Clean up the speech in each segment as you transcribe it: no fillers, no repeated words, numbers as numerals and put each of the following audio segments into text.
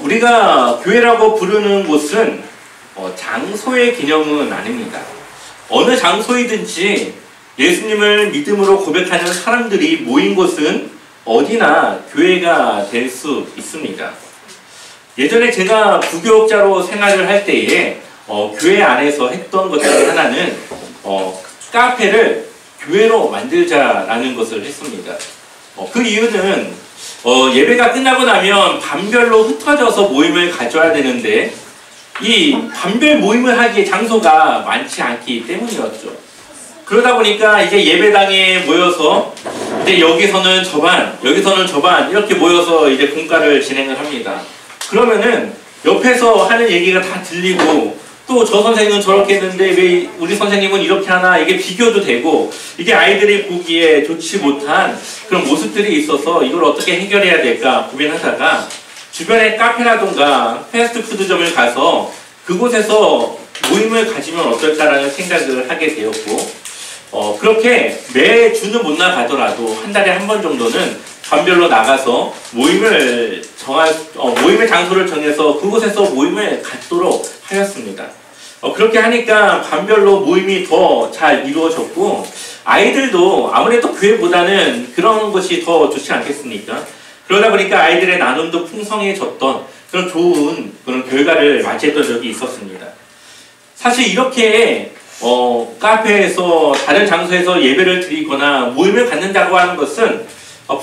우리가 교회라고 부르는 곳은 장소의 개념은 아닙니다. 어느 장소이든지 예수님을 믿음으로 고백하는 사람들이 모인 곳은 어디나 교회가 될 수 있습니다. 예전에 제가 부교육자로 생활을 할 때에 교회 안에서 했던 것 중에 하나는 카페를 교회로 만들자라는 것을 했습니다. 그 이유는 예배가 끝나고 나면 반별로 흩어져서 모임을 가져야 되는데 이 반별 모임을 하기에 장소가 많지 않기 때문이었죠. 그러다 보니까 이제 예배당에 모여서 이제 여기서는 저반, 여기서는 저반 이렇게 모여서 이제 공과를 진행을 합니다. 그러면은 옆에서 하는 얘기가 다 들리고 또 저 선생님은 저렇게 했는데 왜 우리 선생님은 이렇게 하나, 이게 비교도 되고 이게 아이들이 보기에 좋지 못한 그런 모습들이 있어서 이걸 어떻게 해결해야 될까 고민하다가 주변에 카페라던가 패스트푸드점을 가서 그곳에서 모임을 가지면 어떨까라는 생각을 하게 되었고 그렇게 매주는 못 나가더라도 한 달에 한 번 정도는 반별로 나가서 모임의 장소를 정해서 그곳에서 모임을 갖도록 하였습니다. 그렇게 하니까 반별로 모임이 더 잘 이루어졌고 아이들도 아무래도 교회보다는 그런 것이 더 좋지 않겠습니까? 그러다 보니까 아이들의 나눔도 풍성해졌던 그런 좋은 그런 결과를 맞이했던 적이 있었습니다. 사실 이렇게 카페에서 다른 장소에서 예배를 드리거나 모임을 갖는다고 하는 것은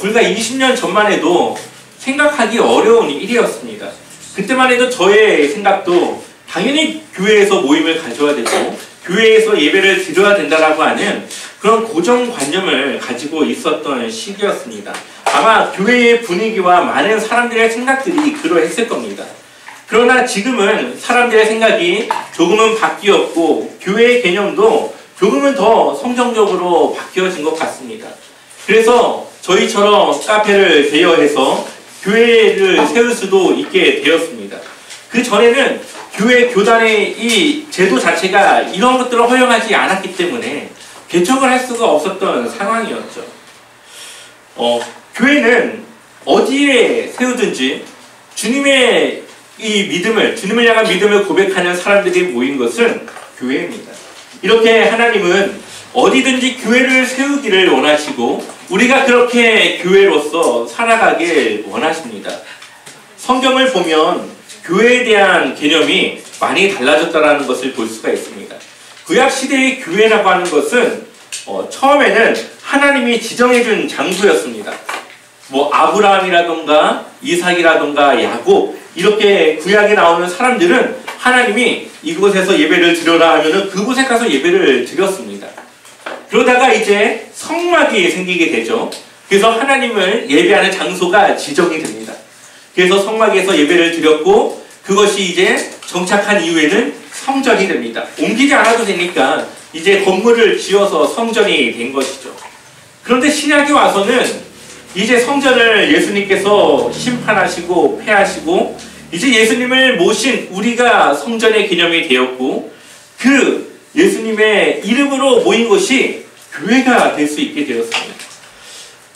불과 20년 전만 해도 생각하기 어려운 일이었습니다. 그때만 해도 저의 생각도 당연히 교회에서 모임을 가져야 되고 교회에서 예배를 드려야 된다라고 하는 그런 고정관념을 가지고 있었던 시기였습니다. 아마 교회의 분위기와 많은 사람들의 생각들이 그러했을 겁니다. 그러나 지금은 사람들의 생각이 조금은 바뀌었고 교회의 개념도 조금은 더 성정적으로 바뀌어진 것 같습니다. 그래서 저희처럼 카페를 대여해서 교회를 세울 수도 있게 되었습니다. 그 전에는 교회 교단의 이 제도 자체가 이런 것들을 허용하지 않았기 때문에 개척을 할 수가 없었던 상황이었죠. 교회는 어디에 세우든지 주님의 이 믿음을, 주님을 향한 믿음을 고백하는 사람들이 모인 것은 교회입니다. 이렇게 하나님은 어디든지 교회를 세우기를 원하시고 우리가 그렇게 교회로서 살아가길 원하십니다. 성경을 보면 교회에 대한 개념이 많이 달라졌다는 것을 볼 수가 있습니다. 구약시대의 교회라고 하는 것은 처음에는 하나님이 지정해준 장소였습니다. 아브라함이라던가 이삭이라던가 야곱 이렇게 구약에 나오는 사람들은 하나님이 이곳에서 예배를 드려라 하면은 그곳에 가서 예배를 드렸습니다. 그러다가 이제 성막이 생기게 되죠. 그래서 하나님을 예배하는 장소가 지정이 됩니다. 그래서 성막에서 예배를 드렸고 그것이 이제 정착한 이후에는 성전이 됩니다. 옮기지 않아도 되니까 이제 건물을 지어서 성전이 된 것이죠. 그런데 신약에 와서는 이제 성전을 예수님께서 심판하시고 폐하시고 이제 예수님을 모신 우리가 성전의 개념이 되었고 그 예수님의 이름으로 모인 것이 교회가 될 수 있게 되었습니다.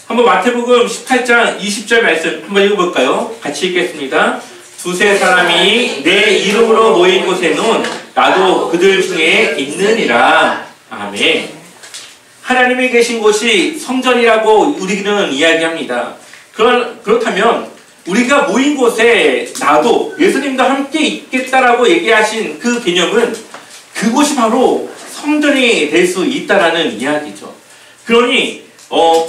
한번 마태복음 18장 20절 말씀 한번 읽어볼까요? 같이 읽겠습니다. 두세 사람이 내 이름으로 모인 곳에는 나도 그들 중에 있느니라. 아멘. 하나님이 계신 곳이 성전이라고 우리는 이야기합니다. 그렇다면 우리가 모인 곳에 나도 예수님과 함께 있겠다라고 얘기하신 그 개념은 그곳이 바로 성전이 될 수 있다라는 이야기죠. 그러니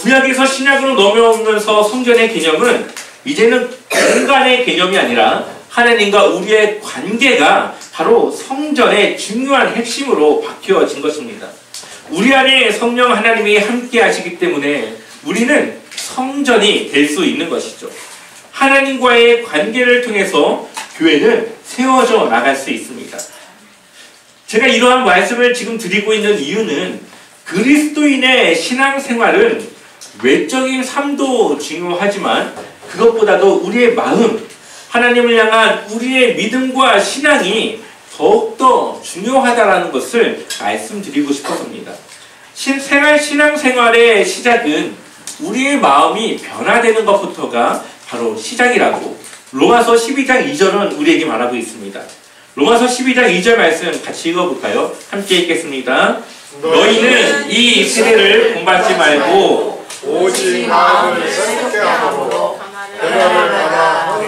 구약에서 신약으로 넘어오면서 성전의 개념은 이제는 공간의 개념이 아니라 하나님과 우리의 관계가 바로 성전의 중요한 핵심으로 바뀌어진 것입니다. 우리 안에 성령 하나님이 함께 하시기 때문에 우리는 성전이 될 수 있는 것이죠. 하나님과의 관계를 통해서 교회는 세워져 나갈 수 있습니다. 제가 이러한 말씀을 지금 드리고 있는 이유는 그리스도인의 신앙생활은 외적인 삶도 중요하지만 그것보다도 우리의 마음, 하나님을 향한 우리의 믿음과 신앙이 더욱더 중요하다는 것을 말씀드리고 싶었습니다. 신앙생활의 시작은 우리의 마음이 변화되는 것부터가 바로 시작이라고 로마서 12장 2절은 우리에게 말하고 있습니다. 로마서 12장 2절 말씀 같이 읽어볼까요? 함께 읽겠습니다. 너희는 이 세대를 본받지 말고 오직 마음을 새롭게 하고 배려를 받아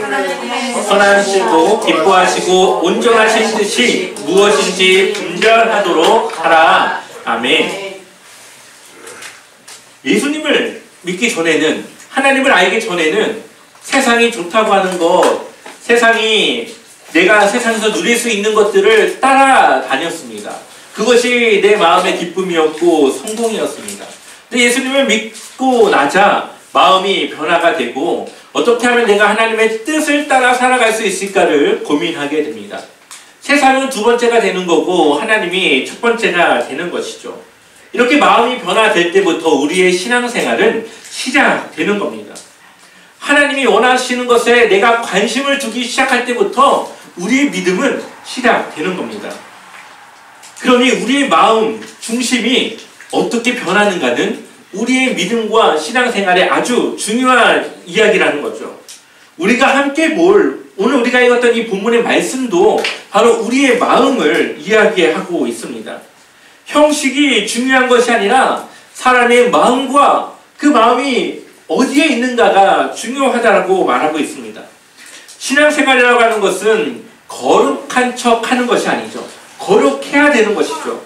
선하시고 기뻐하시고 온전하신 뜻이 무엇인지 분별하도록 하라. 아멘. 예수님을 믿기 전에는, 하나님을 알기 전에는 세상이 좋다고 하는 것, 내가 세상에서 누릴 수 있는 것들을 따라다녔습니다. 그것이 내 마음의 기쁨이었고 성공이었습니다. 근데 예수님을 믿고 나자 마음이 변화가 되고 어떻게 하면 내가 하나님의 뜻을 따라 살아갈 수 있을까를 고민하게 됩니다. 세상은 두 번째가 되는 거고 하나님이 첫 번째가 되는 것이죠. 이렇게 마음이 변화될 때부터 우리의 신앙생활은 시작되는 겁니다. 하나님이 원하시는 것에 내가 관심을 두기 시작할 때부터 우리의 믿음은 시작되는 겁니다. 그러니 우리의 마음 중심이 어떻게 변하는가는 우리의 믿음과 신앙생활에 아주 중요한 이야기라는 거죠. 우리가 함께 오늘 우리가 읽었던 이 본문의 말씀도 바로 우리의 마음을 이야기하고 있습니다. 형식이 중요한 것이 아니라 사람의 마음과 그 마음이 어디에 있는가가 중요하다고 말하고 있습니다. 신앙생활이라고 하는 것은 거룩한 척 하는 것이 아니죠. 거룩해야 되는 것이죠.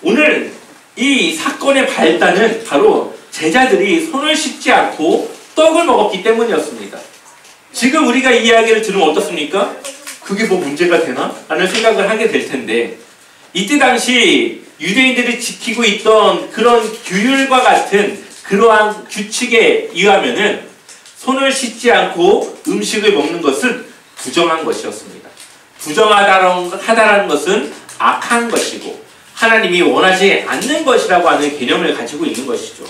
오늘 이 사건의 발단은 바로 제자들이 손을 씻지 않고 떡을 먹었기 때문이었습니다. 지금 우리가 이 이야기를 들으면 어떻습니까? 그게 뭐 문제가 되나? 라는 생각을 하게 될 텐데, 이때 당시 유대인들이 지키고 있던 그런 규율과 같은 그러한 규칙에 의하면은 손을 씻지 않고 음식을 먹는 것은 부정한 것이었습니다. 부정하다라는 것은 악한 것이고 하나님이 원하지 않는 것이라고 하는 개념을 가지고 있는 것이죠.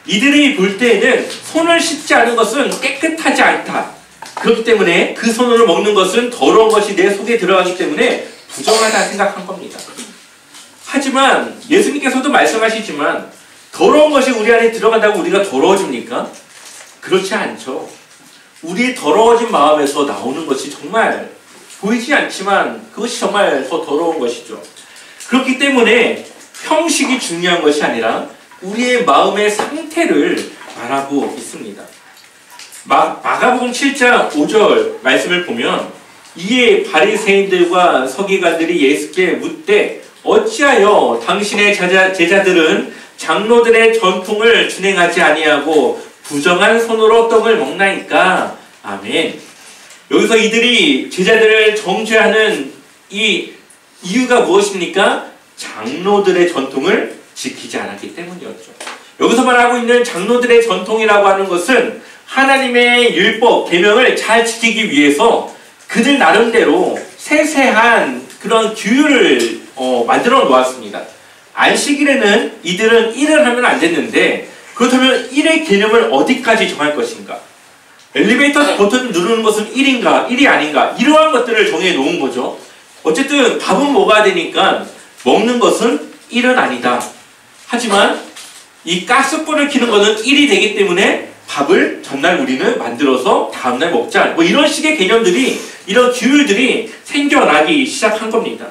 이들이 볼 때에는 손을 씻지 않은 것은 깨끗하지 않다. 그렇기 때문에 그 손으로 먹는 것은 더러운 것이 내 속에 들어가기 때문에 부정하다 생각한 겁니다. 하지만 예수님께서도 말씀하시지만 더러운 것이 우리 안에 들어간다고 우리가 더러워집니까? 그렇지 않죠. 우리의 더러워진 마음에서 나오는 것이 정말 보이지 않지만 그것이 정말 더 더러운 것이죠. 그렇기 때문에 형식이 중요한 것이 아니라 우리의 마음의 상태를 말하고 있습니다. 마가복음 7장 5절 말씀을 보면 이에 바리새인들과 서기관들이 예수께 묻되 어찌하여 당신의 제자들은 장로들의 전통을 준행하지 아니하고 부정한 손으로 떡을 먹나이까? 아멘. 여기서 이들이 제자들을 정죄하는 이 이유가 무엇입니까? 장로들의 전통을 지키지 않았기 때문이었죠. 여기서 말하고 있는 장로들의 전통이라고 하는 것은 하나님의 율법, 계명을 잘 지키기 위해서 그들 나름대로 세세한 그런 규율을 만들어 놓았습니다. 안식일에는 이들은 일을 하면 안 됐는데 그렇다면 일의 개념을 어디까지 정할 것인가? 엘리베이터 버튼 누르는 것은 일인가? 일이 아닌가? 이러한 것들을 정해 놓은 거죠. 어쨌든 밥은 먹어야 되니까 먹는 것은 일은 아니다. 하지만 이 가스불을 켜는 것은 일이 되기 때문에 밥을 전날 우리는 만들어서 다음날 먹자. 뭐 이런 식의 개념들이, 이런 규율들이 생겨나기 시작한 겁니다.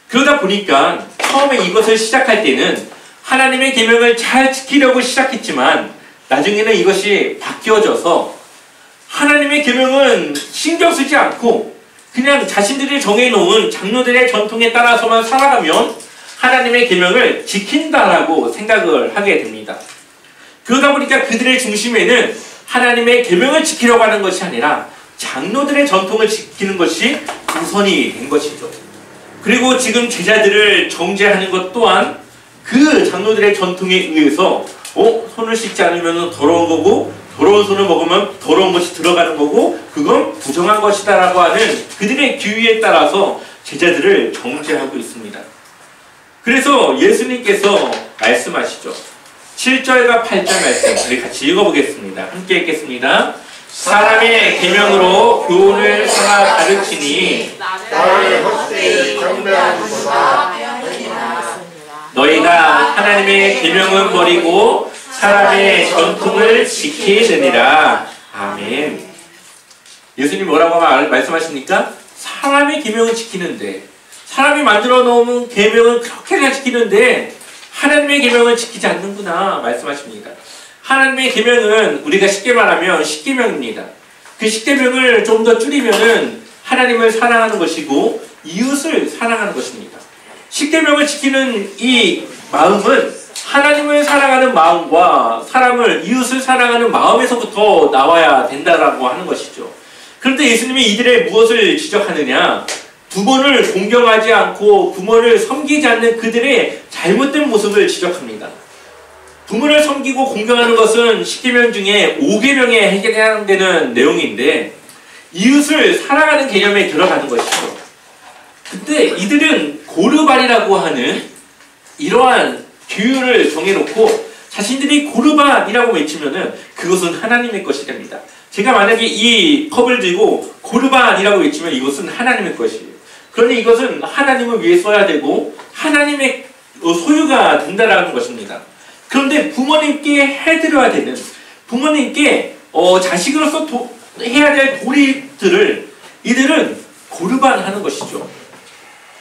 그러다 보니까 처음에 이것을 시작할 때는 하나님의 계명을 잘 지키려고 시작했지만 나중에는 이것이 바뀌어져서 하나님의 계명은 신경 쓰지 않고 그냥 자신들이 정해놓은 장로들의 전통에 따라서만 살아가면 하나님의 계명을 지킨다라고 생각을 하게 됩니다. 그러다 보니까 그들의 중심에는 하나님의 계명을 지키려고 하는 것이 아니라 장로들의 전통을 지키는 것이 우선이 된 것이죠. 그리고 지금 제자들을 정죄하는 것 또한 그 장로들의 전통에 의해서 손을 씻지 않으면 더러운 거고 더러운 손을 먹으면 더러운 것이 들어가는 거고 그건 부정한 것이다 라고 하는 그들의 규율에 따라서 제자들을 정죄하고 있습니다. 그래서 예수님께서 말씀하시죠. 7절과 8절 말씀 우리 같이 읽어보겠습니다. 함께 읽겠습니다. 사람의 계명으로 교훈을 삼아 가르치니 나를 헛되이 경배하기보다 너희가 하나님의 계명은 버리고 사람의 전통을 지키느니라. 아멘. 예수님 뭐라고 말씀하십니까? 사람의 계명을 지키는데, 사람이 만들어 놓은 계명은 그렇게 잘 지키는데 하나님의 계명을 지키지 않는구나 말씀하십니다. 하나님의 계명은 우리가 쉽게 말하면 십계명입니다. 그 십계명을 좀 더 줄이면은 하나님을 사랑하는 것이고 이웃을 사랑하는 것입니다. 십계명을 지키는 이 마음은 하나님을 사랑하는 마음과 이웃을 사랑하는 마음에서부터 나와야 된다라고 하는 것이죠. 그런데 예수님이 이들의 무엇을 지적하느냐? 부모를 공경하지 않고 부모를 섬기지 않는 그들의 잘못된 모습을 지적합니다. 부모를 섬기고 공경하는 것은 십계명 중에 5계명에 해당되는 내용인데 이웃을 사랑하는 개념에 들어가는 것이죠. 근데 이들은 고르반이라고 하는 이러한 규율을 정해놓고 자신들이 고르반이라고 외치면은 그것은 하나님의 것이 됩니다. 제가 만약에 이 컵을 들고 고르반이라고 외치면 이것은 하나님의 것이에요. 그러니 이것은 하나님을 위해 써야 되고 하나님의 소유가 된다라는 것입니다. 그런데 부모님께 해드려야 되는, 부모님께 자식으로서 해야 될 도리들을 이들은 고르반하는 것이죠.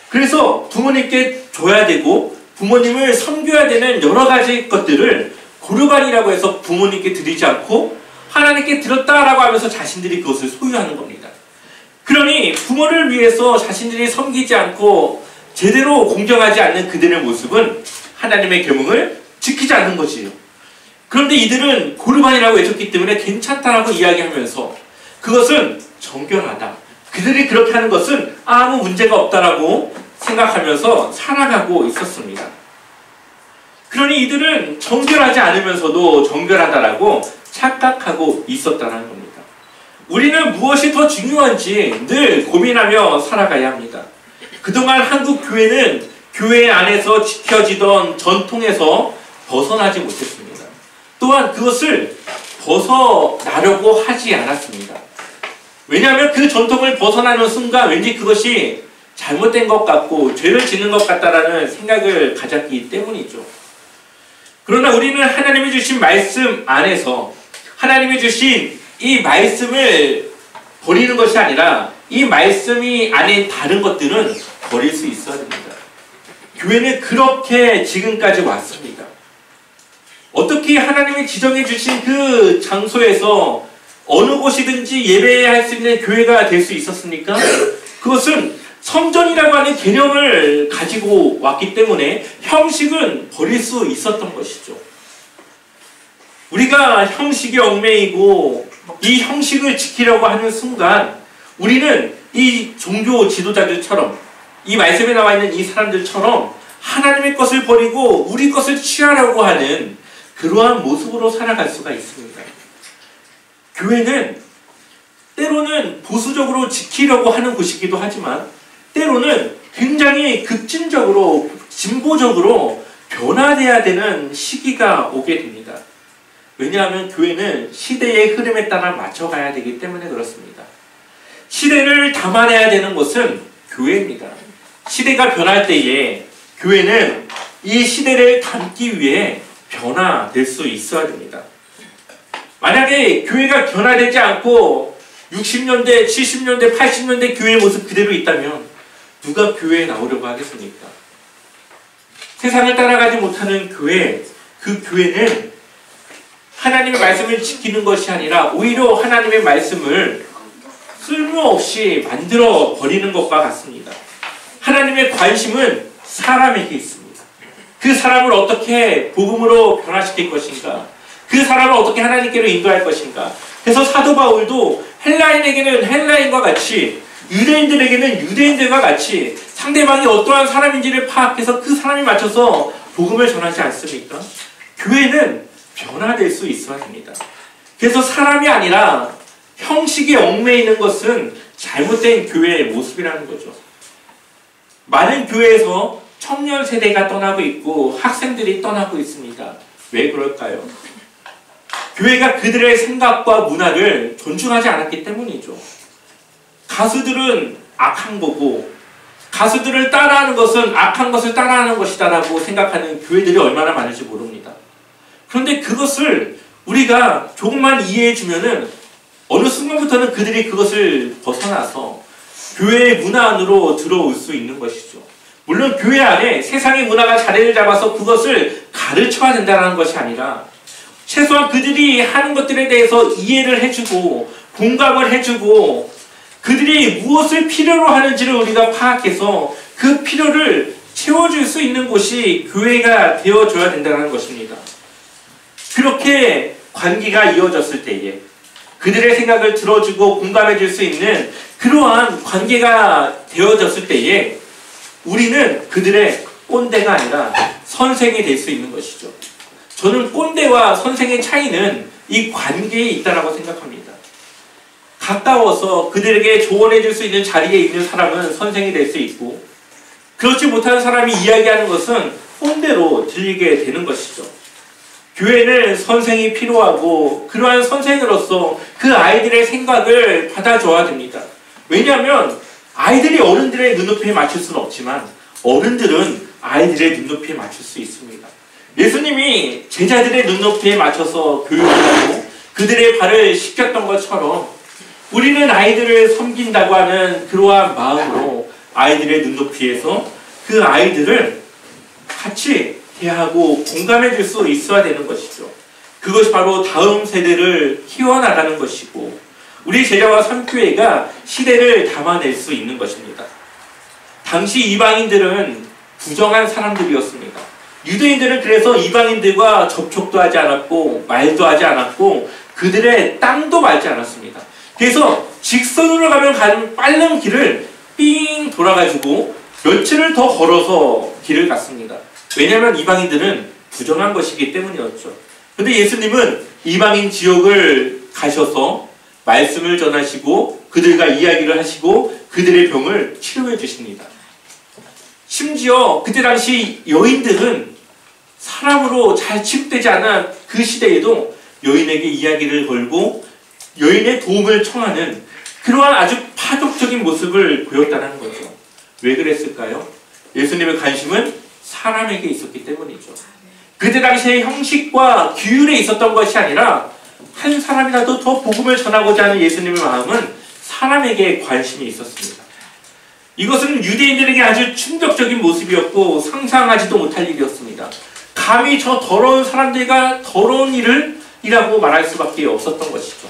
그래서 부모님께 줘야 되고 부모님을 섬겨야 되는 여러 가지 것들을 고르반이라고 해서 부모님께 드리지 않고 하나님께 드렸다라고 하면서 자신들이 그것을 소유하는 겁니다. 그러니 부모를 위해서 자신들이 섬기지 않고 제대로 공경하지 않는 그들의 모습은 하나님의 계명을 지키지 않는 것이에요. 그런데 이들은 고르반이라고 외쳤기 때문에 괜찮다라고 이야기하면서 그것은 정결하다, 그들이 그렇게 하는 것은 아무 문제가 없다라고 생각하면서 살아가고 있었습니다. 그러니 이들은 정결하지 않으면서도 정결하다라고 착각하고 있었다는 겁니다. 우리는 무엇이 더 중요한지 늘 고민하며 살아가야 합니다. 그동안 한국 교회는 교회 안에서 지켜지던 전통에서 벗어나지 못했습니다. 또한 그것을 벗어나려고 하지 않았습니다. 왜냐하면 그 전통을 벗어나는 순간 왠지 그것이 잘못된 것 같고 죄를 짓는 것 같다라는 생각을 가졌기 때문이죠. 그러나 우리는 하나님이 주신 말씀 안에서 하나님이 주신 이 말씀을 버리는 것이 아니라 이 말씀이 안에 다른 것들은 버릴 수 있어야 됩니다. 교회는 그렇게 지금까지 왔습니다. 어떻게 하나님이 지정해 주신 그 장소에서 어느 곳이든지 예배할 수 있는 교회가 될 수 있었습니까? 그것은 성전이라고 하는 개념을 가지고 왔기 때문에 형식은 버릴 수 있었던 것이죠. 우리가 형식에 얽매이고 이 형식을 지키려고 하는 순간 우리는 이 종교 지도자들처럼 이 말씀에 나와 있는 이 사람들처럼 하나님의 것을 버리고 우리 것을 취하려고 하는 그러한 모습으로 살아갈 수가 있습니다. 교회는 때로는 보수적으로 지키려고 하는 곳이기도 하지만 때로는 굉장히 급진적으로 진보적으로 변화돼야 되는 시기가 오게 됩니다. 왜냐하면 교회는 시대의 흐름에 따라 맞춰가야 되기 때문에 그렇습니다. 시대를 담아내야 되는 것은 교회입니다. 시대가 변할 때에 교회는 이 시대를 담기 위해 변화될 수 있어야 됩니다. 만약에 교회가 변화되지 않고 60년대, 70년대, 80년대 교회의 모습 그대로 있다면 누가 교회에 나오려고 하겠습니까? 세상을 따라가지 못하는 교회, 그 교회는 하나님의 말씀을 지키는 것이 아니라 오히려 하나님의 말씀을 쓸모없이 만들어 버리는 것과 같습니다. 하나님의 관심은 사람에게 있습니다. 그 사람을 어떻게 복음으로 변화시킬 것인가? 그 사람을 어떻게 하나님께로 인도할 것인가? 그래서 사도 바울도 헬라인에게는 헬라인과 같이 유대인들에게는 유대인들과 같이 상대방이 어떠한 사람인지를 파악해서 그 사람에 맞춰서 복음을 전하지 않습니까? 교회는 변화될 수 있어야 됩니다. 그래서 사람이 아니라 형식에 얽매이는 것은 잘못된 교회의 모습이라는 거죠. 많은 교회에서 청년 세대가 떠나고 있고 학생들이 떠나고 있습니다. 왜 그럴까요? 교회가 그들의 생각과 문화를 존중하지 않았기 때문이죠. 가수들은 악한 거고 가수들을 따라하는 것은 악한 것을 따라하는 것이다라고 생각하는 교회들이 얼마나 많을지 모릅니다. 그런데 그것을 우리가 조금만 이해해 주면은 어느 순간부터는 그들이 그것을 벗어나서 교회의 문화 안으로 들어올 수 있는 것이죠. 물론 교회 안에 세상의 문화가 자리를 잡아서 그것을 가르쳐야 된다는 것이 아니라 최소한 그들이 하는 것들에 대해서 이해를 해주고 공감을 해주고 그들이 무엇을 필요로 하는지를 우리가 파악해서 그 필요를 채워줄 수 있는 곳이 교회가 되어줘야 된다는 것입니다. 그렇게 관계가 이어졌을 때에 그들의 생각을 들어주고 공감해줄 수 있는 그러한 관계가 되어졌을 때에 우리는 그들의 꼰대가 아니라 선생이 될 수 있는 것이죠. 저는 꼰대와 선생의 차이는 이 관계에 있다고 생각합니다. 가까워서 그들에게 조언해 줄 수 있는 자리에 있는 사람은 선생이 될 수 있고 그렇지 못한 사람이 이야기하는 것은 꼰대로 들리게 되는 것이죠. 교회는 선생이 필요하고 그러한 선생으로서 그 아이들의 생각을 받아줘야 됩니다. 왜냐하면 아이들이 어른들의 눈높이에 맞출 수는 없지만 어른들은 아이들의 눈높이에 맞출 수 있습니다. 예수님이 제자들의 눈높이에 맞춰서 교육을 하고 그들의 발을 씻겼던 것처럼 우리는 아이들을 섬긴다고 하는 그러한 마음으로 아이들의 눈높이에서 그 아이들을 같이 대하고 공감해 줄 수 있어야 되는 것이죠. 그것이 바로 다음 세대를 키워나가는 것이고 우리 제자와 삼교회가 시대를 담아낼 수 있는 것입니다. 당시 이방인들은 부정한 사람들이었습니다. 유대인들은 그래서 이방인들과 접촉도 하지 않았고 말도 하지 않았고 그들의 땅도 밟지 않았습니다. 그래서 직선으로 가면 빠른 길을 삥 돌아가지고 며칠을 더 걸어서 길을 갔습니다. 왜냐하면 이방인들은 부정한 것이기 때문이었죠. 그런데 예수님은 이방인 지역을 가셔서 말씀을 전하시고 그들과 이야기를 하시고 그들의 병을 치료해 주십니다. 심지어 그때 당시 여인들은 사람으로 잘 취급되지 않은 그 시대에도 여인에게 이야기를 걸고 여인의 도움을 청하는 그러한 아주 파격적인 모습을 보였다는 거죠. 왜 그랬을까요? 예수님의 관심은 사람에게 있었기 때문이죠. 그때 당시의 형식과 규율에 있었던 것이 아니라 한 사람이라도 더 복음을 전하고자 하는 예수님의 마음은 사람에게 관심이 있었습니다. 이것은 유대인들에게 아주 충격적인 모습이었고 상상하지도 못할 일이었습니다. 감히 저 더러운 사람들과 더러운 일이라고 말할 수밖에 없었던 것이죠.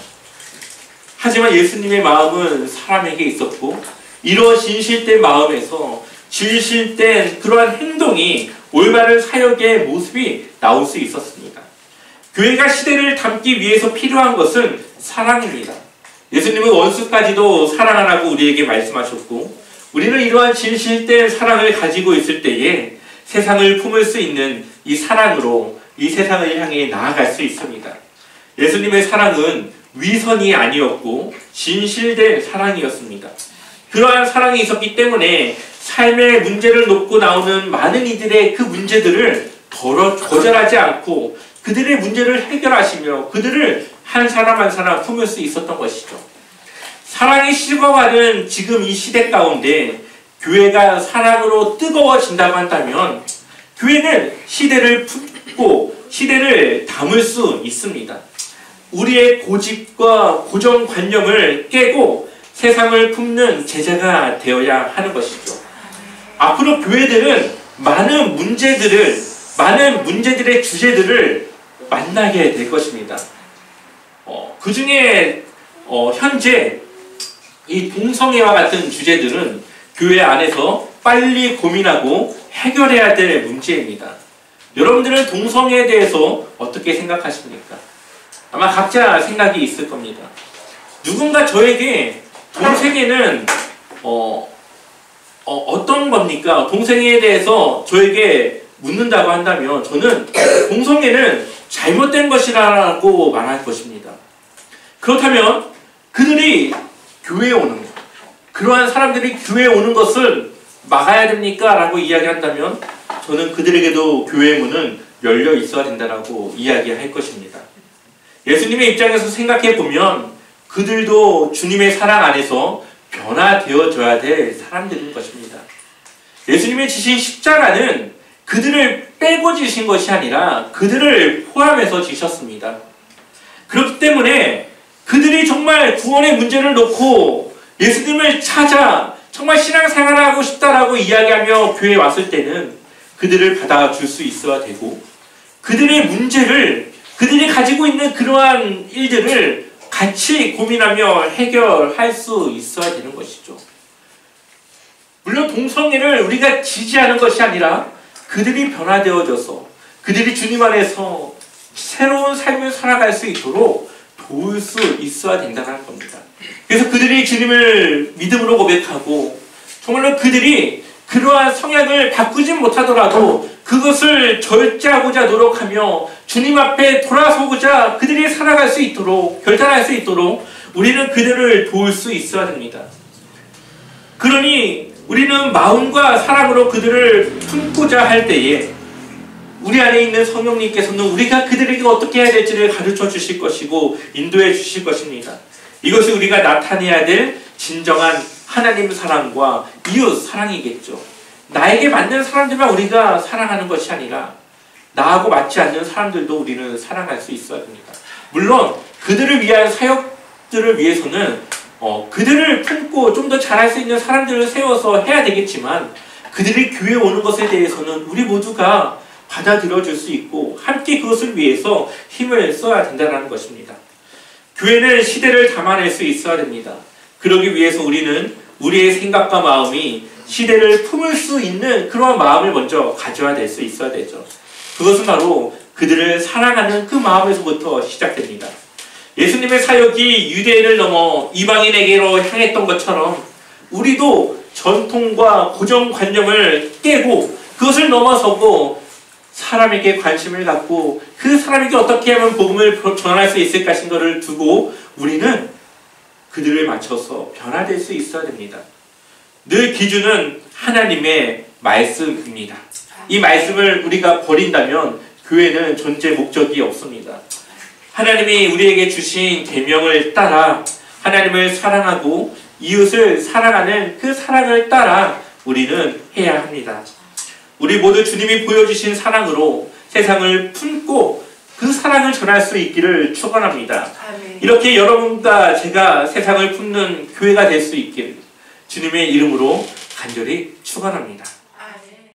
하지만 예수님의 마음은 사람에게 있었고 이러한 진실된 마음에서 진실된 그러한 행동이 올바른 사역의 모습이 나올 수 있었습니다. 교회가 시대를 담기 위해서 필요한 것은 사랑입니다. 예수님은 원수까지도 사랑하라고 우리에게 말씀하셨고 우리는 이러한 진실된 사랑을 가지고 있을 때에 세상을 품을 수 있는 이 사랑으로 이 세상을 향해 나아갈 수 있습니다. 예수님의 사랑은 위선이 아니었고 진실된 사랑이었습니다. 그러한 사랑이 있었기 때문에 삶의 문제를 놓고 나오는 많은 이들의 그 문제들을 거절하지 않고 그들의 문제를 해결하시며 그들을 한 사람 한 사람 품을 수 있었던 것이죠. 사랑이 식어가는 지금 이 시대 가운데 교회가 사랑으로 뜨거워진다고 한다면 교회는 시대를 품고 시대를 담을 수 있습니다. 우리의 고집과 고정관념을 깨고 세상을 품는 제자가 되어야 하는 것이죠. 앞으로 교회들은 많은 문제들의 주제들을 만나게 될 것입니다. 그 중에 현재 이 동성애와 같은 주제들은 교회 안에서 빨리 고민하고 해결해야 될 문제입니다. 여러분들은 동성애에 대해서 어떻게 생각하십니까? 아마 각자 생각이 있을 겁니다. 누군가 저에게 동성애는 어떤 겁니까? 동성애에 대해서 저에게 묻는다고 한다면 저는 동성애는 잘못된 것이라고 말할 것입니다. 그렇다면 그들이 교회에 오는 것, 그러한 사람들이 교회에 오는 것을 막아야 됩니까? 라고 이야기한다면 저는 그들에게도 교회의 문은 열려 있어야 된다고 이야기할 것입니다. 예수님의 입장에서 생각해 보면 그들도 주님의 사랑 안에서 변화되어져야 될 사람들인 것입니다. 예수님의 지신 십자가는 그들을 빼고 지신 것이 아니라 그들을 포함해서 지셨습니다. 그렇기 때문에 그들이 정말 정말 구원의 문제를 놓고 예수님을 찾아 정말 신앙생활을 하고 싶다라고 이야기하며 교회에 왔을 때는 그들을 받아줄 수 있어야 되고, 그들의 문제를, 그들이 가지고 있는 그러한 일들을 같이 고민하며 해결할 수 있어야 되는 것이죠. 물론 동성애를 우리가 지지하는 것이 아니라 그들이 변화되어져서 그들이 주님 안에서 새로운 삶을 살아갈 수 있도록 도울 수 있어야 된다는 겁니다. 그래서 그들이 주님을 믿음으로 고백하고 정말로 그들이 그러한 성향을 바꾸진 못하더라도 그것을 절제하고자 노력하며 주님 앞에 돌아서고자 그들이 살아갈 수 있도록, 결단할 수 있도록 우리는 그들을 도울 수 있어야 됩니다. 그러니 우리는 마음과 사랑으로 그들을 품고자 할 때에 우리 안에 있는 성령님께서는 우리가 그들에게 어떻게 해야 될지를 가르쳐 주실 것이고 인도해 주실 것입니다. 이것이 우리가 나타내야 될 진정한 하나님 사랑과 이웃 사랑이겠죠. 나에게 맞는 사람들만 우리가 사랑하는 것이 아니라 나하고 맞지 않는 사람들도 우리는 사랑할 수 있어야 됩니다. 물론 그들을 위한 사역들을 위해서는 그들을 품고 좀 더 잘할 수 있는 사람들을 세워서 해야 되겠지만, 그들이 교회에 오는 것에 대해서는 우리 모두가 받아들여 줄 수 있고 함께 그것을 위해서 힘을 써야 된다는 것입니다. 교회는 시대를 담아낼 수 있어야 됩니다. 그러기 위해서 우리는 우리의 생각과 마음이 시대를 품을 수 있는 그런 마음을 먼저 가져야 될 수 있어야 되죠. 그것은 바로 그들을 사랑하는 그 마음에서부터 시작됩니다. 예수님의 사역이 유대인을 넘어 이방인에게로 향했던 것처럼 우리도 전통과 고정관념을 깨고 그것을 넘어서고 사람에게 관심을 갖고 그 사람에게 어떻게 하면 복음을 전할 수 있을까 하는 것을 두고 우리는 그들을 맞춰서 변화될 수 있어야 됩니다. 늘 기준은 하나님의 말씀입니다. 이 말씀을 우리가 버린다면 교회는 존재 목적이 없습니다. 하나님이 우리에게 주신 계명을 따라 하나님을 사랑하고 이웃을 사랑하는 그 사랑을 따라 우리는 해야 합니다. 우리 모두 주님이 보여주신 사랑으로 세상을 품고 그 사랑을 전할 수 있기를 축원합니다. 이렇게 여러분과 제가 세상을 품는 교회가 될 수 있기를 주님의 이름으로 간절히 축원합니다.